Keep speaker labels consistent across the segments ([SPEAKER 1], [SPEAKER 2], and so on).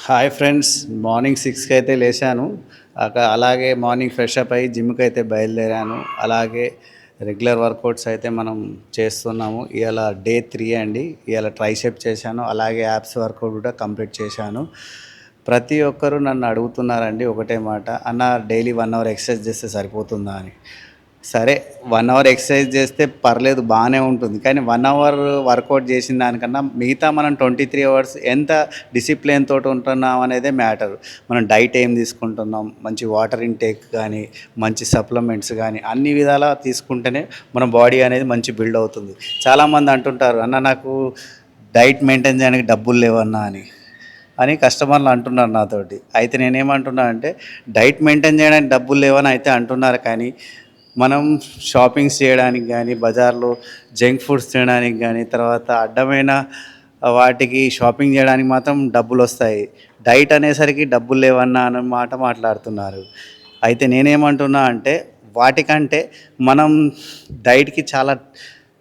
[SPEAKER 1] Hi friends, morning 6కి అయితే లేచాను. అలాగే మార్నింగ్ ఫ్రెష్ అప్ అయ్యి జిమ్కి అయితే బయలుదేరాను. అలాగే రెగ్యులర్ వర్కౌట్స్ అయితే మనం చేస్తున్నాము. ఇవాళ డే 3 అండి. ఇవాళ ట్రైసెప్ చేశాను, అలాగే యాప్స్ వర్కౌట్ కూడా కంప్లీట్ చేశాను. ప్రతి ఒక్కరూ నన్ను అడుగుతున్నారండి ఒకటే మాట, అన్న డైలీ 1 అవర్ ఎక్సర్సైజ్ చేస్తే సరిపోతుందా అని. సరే, 1 అవర్ ఎక్సర్సైజ్ చేస్తే పర్లేదు, బాగానే ఉంటుంది. కానీ 1 అవర్ వర్కౌట్ చేసిన దానికన్నా మిగతా మనం 23 అవర్స్ ఎంత డిసిప్లిన్ తోటి ఉంటున్నాం అనేదే మ్యాటర్. మనం డైట్ ఏం తీసుకుంటున్నాం, మంచి వాటర్ ఇంటేక్ కానీ, మంచి సప్లిమెంట్స్ కానీ అన్ని విధాలా తీసుకుంటేనే మన బాడీ అనేది మంచి బిల్డ్ అవుతుంది. చాలామంది అంటుంటారు, అన్న నాకు డైట్ మెయింటైన్ చేయడానికి డబ్బులు లేవన్నా అని కస్టమర్లు అంటున్నారు నాతోటి. అయితే నేనేమంటున్నా అంటే, డైట్ మెయింటైన్ చేయడానికి డబ్బులు లేవని అయితే అంటున్నారు, కానీ మనం షాపింగ్స్ చేయడానికి కానీ, బజార్లో జంక్ ఫుడ్స్ తినడానికి కానీ, తర్వాత అడ్డమైన వాటికి షాపింగ్ చేయడానికి మాత్రం డబ్బులు వస్తాయి. డైట్ అనేసరికి డబ్బులు లేవన్నా అన్న మాట మాట్లాడుతున్నారు. అయితే నేనేమంటున్నా అంటే, వాటికంటే మనం డైట్కి చాలా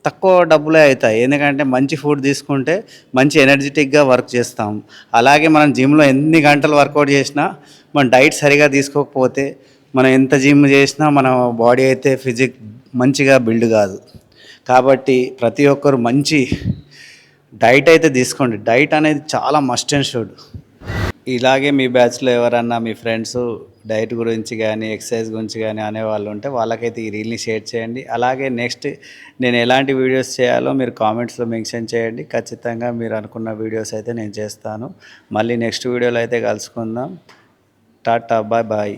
[SPEAKER 1] తక్కువ డబ్బులే అవుతాయి. ఎందుకంటే మంచి ఫుడ్ తీసుకుంటే మంచి ఎనర్జెటిక్గా వర్క్ చేస్తాం. అలాగే మనం జిమ్లో ఎన్ని గంటలు వర్కౌట్ చేసినా మన డైట్ సరిగా తీసుకోకపోతే మనం ఎంత జిమ్ చేసినా మన బాడీ అయితే మంచిగా బిల్డ్ కాదు. కాబట్టి ప్రతి ఒక్కరు మంచి డైట్ అయితే తీసుకోండి. డైట్ అనేది చాలా మస్ట్ అండ్ షుడ్. ఇలాగే మీ బ్యాచ్లో ఎవరన్నా మీ ఫ్రెండ్స్ డైట్ గురించి కానీ, ఎక్సర్సైజ్ గురించి కానీ అనేవాళ్ళు ఉంటే వాళ్ళకైతే ఈ రీల్ని షేర్ చేయండి. అలాగే నెక్స్ట్ నేను ఎలాంటి వీడియోస్ చేయాలో మీరు కామెంట్స్లో మెన్షన్ చేయండి. ఖచ్చితంగా మీరు అనుకున్న వీడియోస్ అయితే నేను చేస్తాను. మళ్ళీ నెక్స్ట్ వీడియోలో అయితే కలుసుకుందాం. Ta ta, bye bye.